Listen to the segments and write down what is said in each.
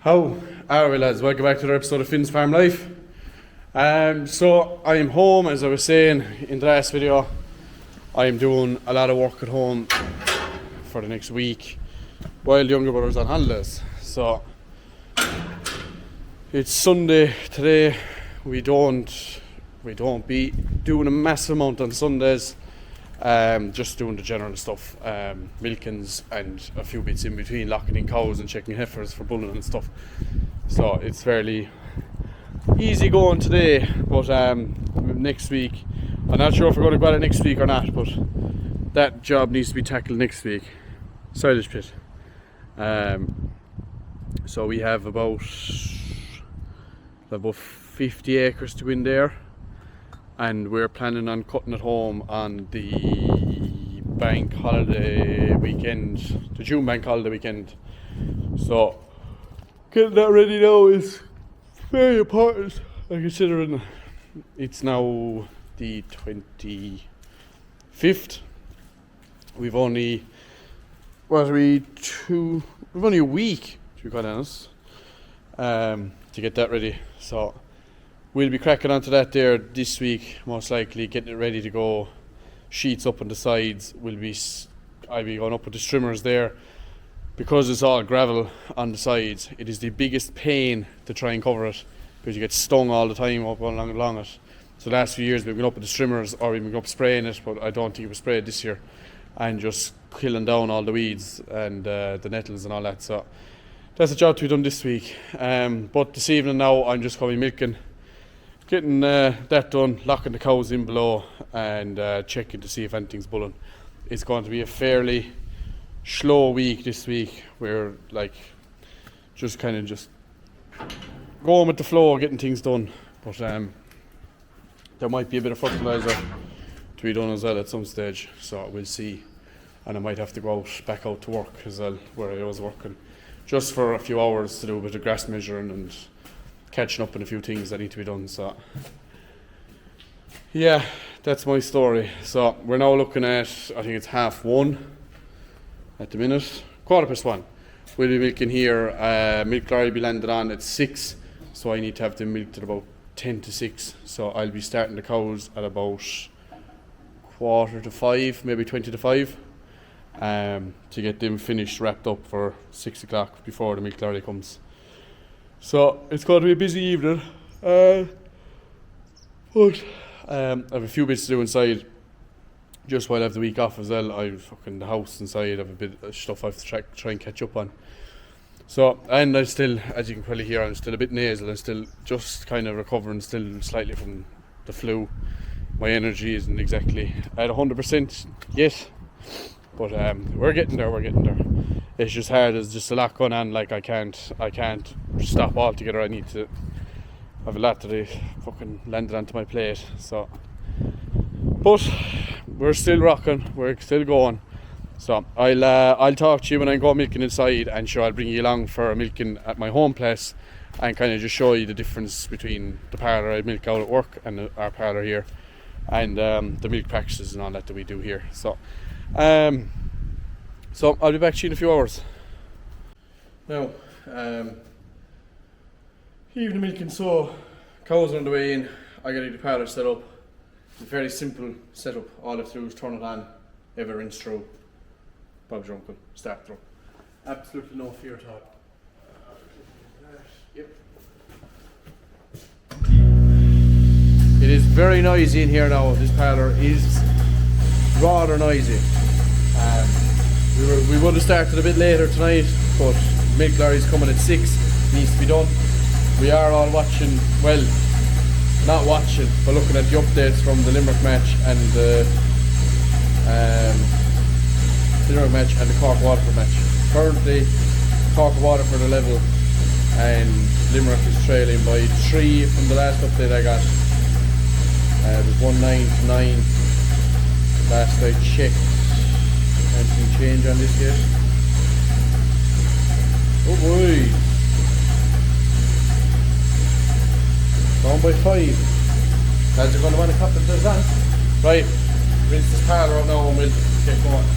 How are we, lads? Welcome back to another episode of Finn's Farm Life. So I'm home, as I was saying in the last video. I'm doing a lot of work at home for the next week while the younger brother's on holidays. So it's Sunday today. We don't be doing a massive amount on Sundays. Just doing the general stuff, milkings and a few bits in between, locking in cows and checking heifers for bulling and stuff. So it's fairly easy going today, but next week, I'm not sure if we're going to go at it next week or not, but that job needs to be tackled next week. Silage pit. So we have about 50 acres to go in there. And we're planning on cutting it home on the bank holiday weekend, the June bank holiday weekend. So getting that ready now is very important. Considering it's now the 25th. We've only a week, to be quite honest, to get that ready. So we'll be cracking onto that there this week, most likely, getting it ready to go. Sheets up on the sides. I'll be going up with the strimmers there. Because it's all gravel on the sides, it is the biggest pain to try and cover it, because you get stung all the time up along it. So the last few years we've been up with the strimmers, or we've been up spraying it, but I don't think it was sprayed this year, and just killing down all the weeds and the nettles and all that. So that's a job to be done this week. But this evening now I'm just going milking. Getting that done, locking the cows in below, and checking to see if anything's bulling. It's going to be a fairly slow week this week. We're just going with the flow, getting things done. But there might be a bit of fertiliser to be done as well at some stage, so we'll see. And I might have to go back out to work as well, where I was working, just for a few hours to do a bit of grass measuring and catching up on a few things that need to be done. So yeah, that's my story. So we're now looking at, I think it's 1:30 at the minute, 1:15. We'll be milking here. Milk lorry will be landed on at 6, so I need to have them milked at about 10 to 6. So I'll be starting the cows at about 4:45, maybe 20 to 5, to get them finished, wrapped up for 6 o'clock before the milk lorry comes. So it's going to be a busy evening, but I have a few bits to do inside, just while I have the week off as well. The house inside, I have a bit of stuff I have to try and catch up on. So, and I still, as you can probably hear, I'm still a bit nasal. I'm still just kind of recovering still slightly from the flu. My energy isn't exactly at 100% yet, but we're getting there. It's just hard. There's just a lot going on. I can't stop altogether. I need to have a lot that I fucking landed onto my plate. So, but we're still rocking. We're still going. So I'll talk to you when I go milking inside, and sure, I'll bring you along for a milking at my home place, and kind of just show you the difference between the parlour I milk out at work and our parlour here, and the milk practices and all that we do here. So I'll be back to you in a few hours. Now, evening milking, so cows are on the way in. I got the parlour set up. It's a very simple setup. All I have to do is turn it on, have a rinse through, Bob's your uncle, start through. Absolutely no fear at all. Yep. It is very noisy in here now. This parlour is rather noisy. We would have started a bit later tonight, but milk lorry's coming at 6, needs to be done. We are all watching, well, not watching, but looking at the updates from the Limerick match and the Limerick match and the Cork Waterford match. Currently, Cork Waterford are level, and Limerick is trailing by 3 from the last update I got. It was 1-9 to 9 last I checked. Anything change on this yet? Oh boy! Down by 5. Lads are going to want a couple of those on. Right, rinse this parlour out now and we'll get going.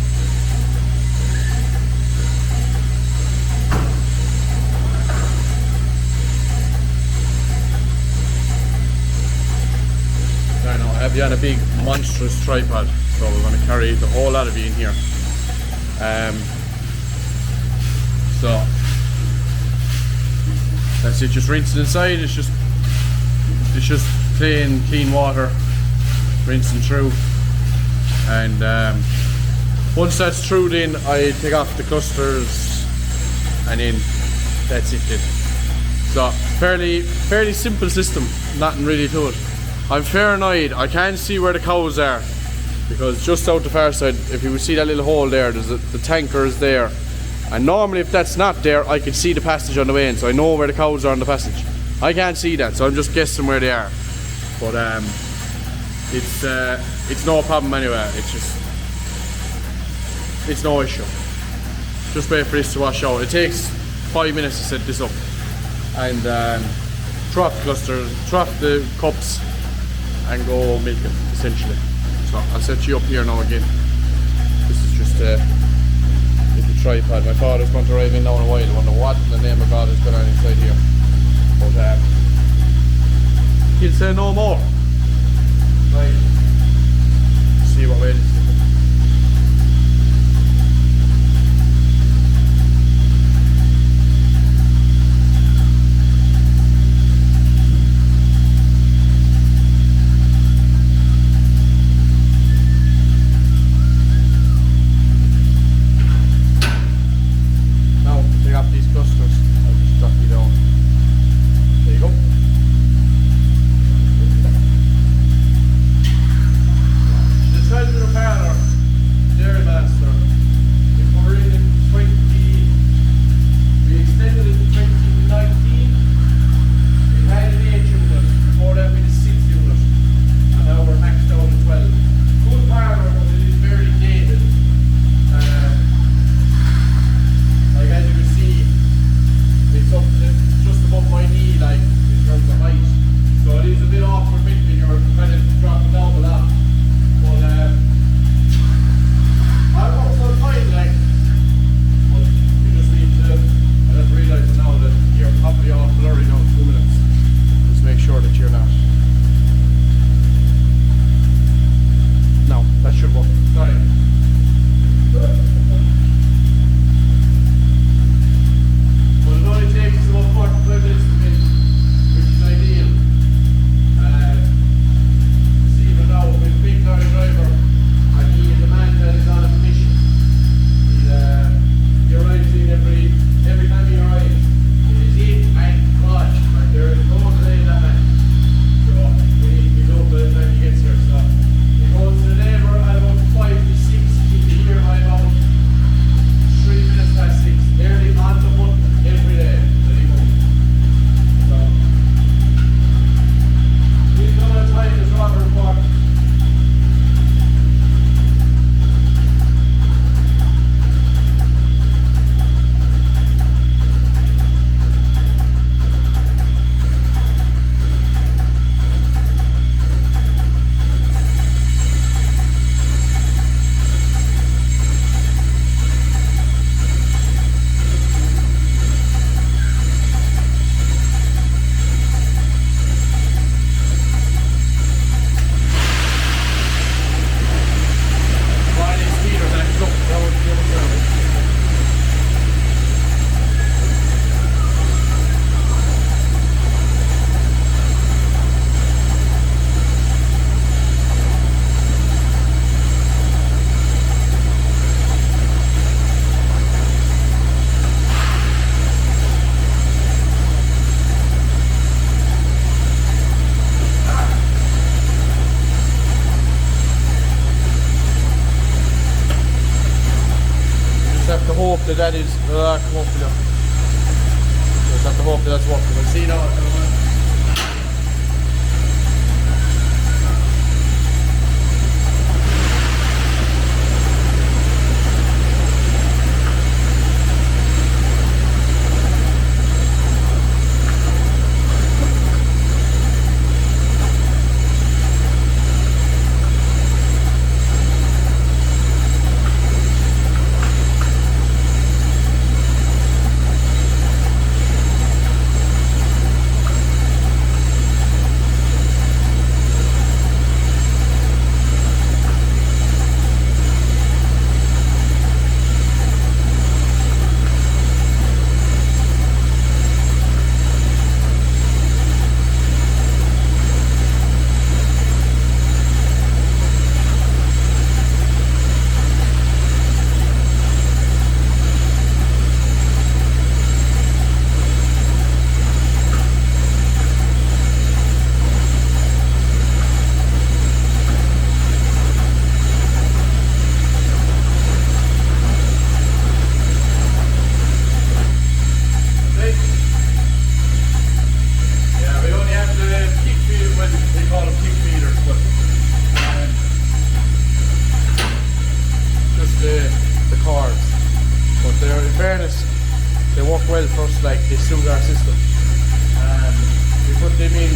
be on a big monstrous tripod, so we're going to carry the whole lot of you in here. So that's it, just rinse it inside. It's just plain clean water, rinsing through, and once that's through, then I take off the clusters, and then that's it then. So fairly simple system, nothing really to it. I'm fair annoyed, I can't see where the cows are, because just out the far side, if you would see that little hole there, the tanker is there. And normally if that's not there, I can see the passage on the way in, so I know where the cows are on the passage. I can't see that, so I'm just guessing where they are. But it's no problem anyway, it's no issue. Just wait for this to wash out. It takes 5 minutes to set this up. And throw off the cluster, throw off the cups, and go milk it, essentially. So I'll set you up here now again. This is just a little tripod. My father's going to arrive in now in a while. I wonder what in the name of God is going on inside here. But he'll say no more. Right. See what way this is. That is, come up with it. Just have to hope that's working. We'll see now. this sugar system. We put them in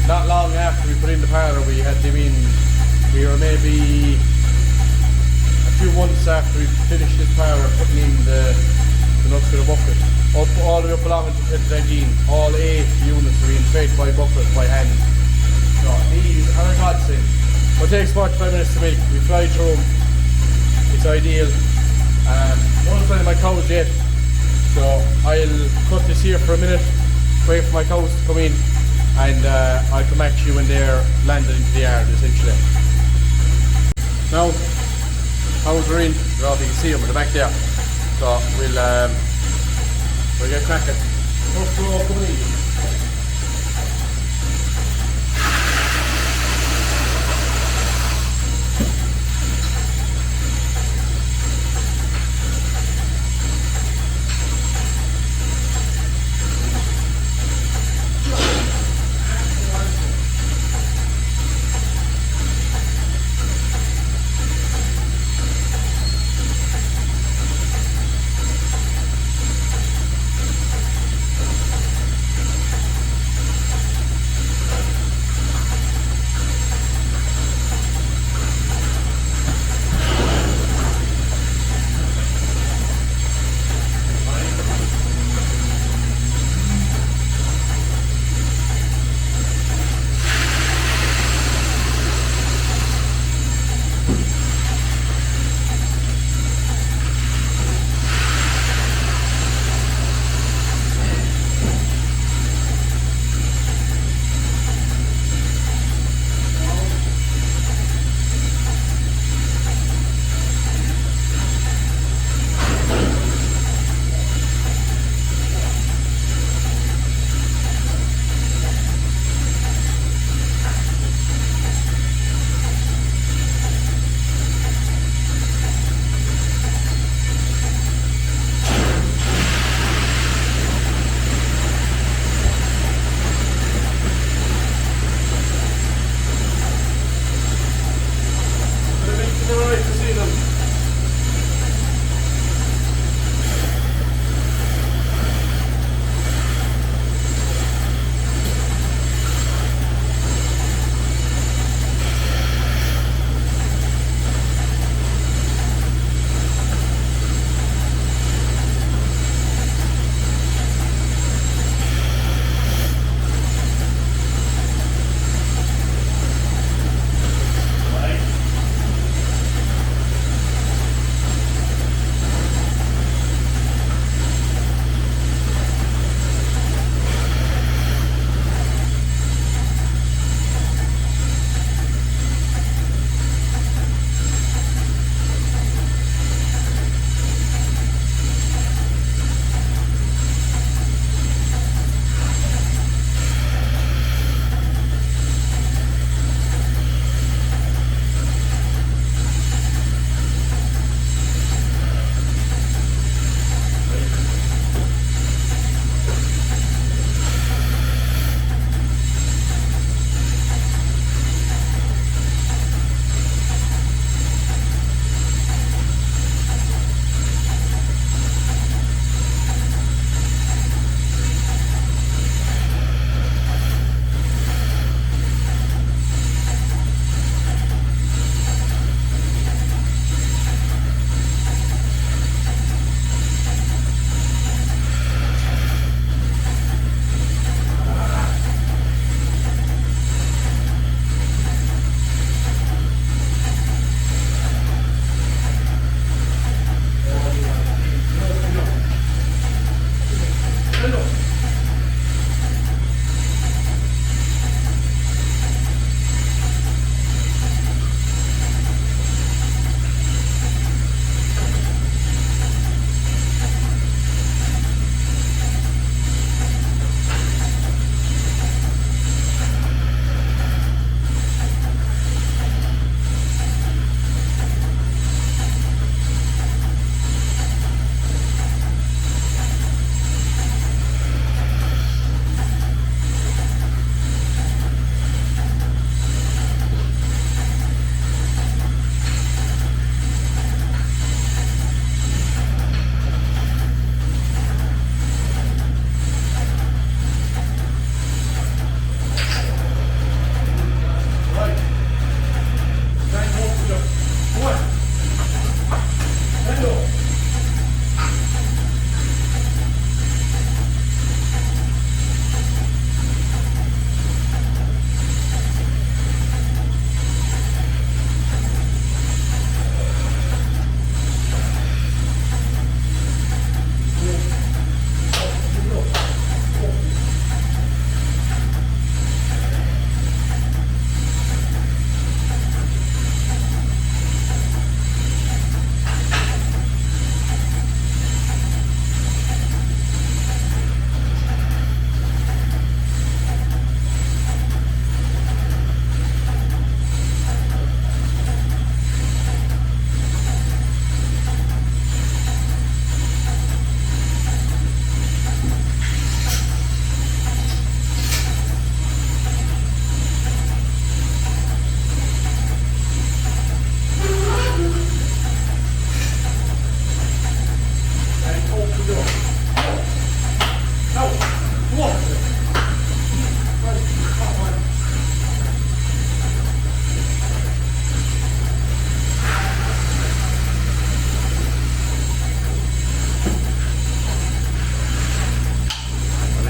not long after we put in the Parlor. We had them in. We were maybe a few months after we finished this Parlor putting in the nuts with a bucket. All the way up along until 2019, all 8 units were being fed by bucket by hand. So these are a godsend. It takes 45 minutes to make. We fly through them. It's ideal. No one's finding my cows yet, so I'll cut this here for a minute, wait for my cows to come in, and I'll come back to you when they're landed into the yard essentially. Now, cows are in. You can see them at the back there. So we'll get cracking. First row coming in.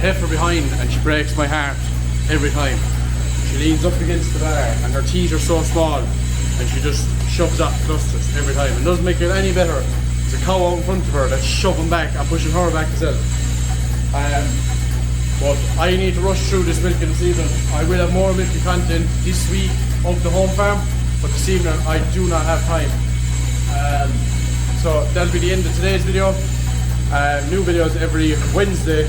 heifer behind and she breaks my heart every time. She leans up against the bar and her teeth are so small and she just shoves up clusters every time and doesn't make it any better. There's a cow out in front of her that's shoving back and pushing her back as well. But I need to rush through this milking season. I will have more milking content this week of the home farm, but this evening I do not have time. So that'll be the end of today's video. New videos every Wednesday,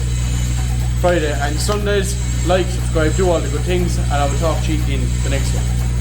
Friday and Sundays. Like, subscribe, do all the good things, and I will talk to you in the next one.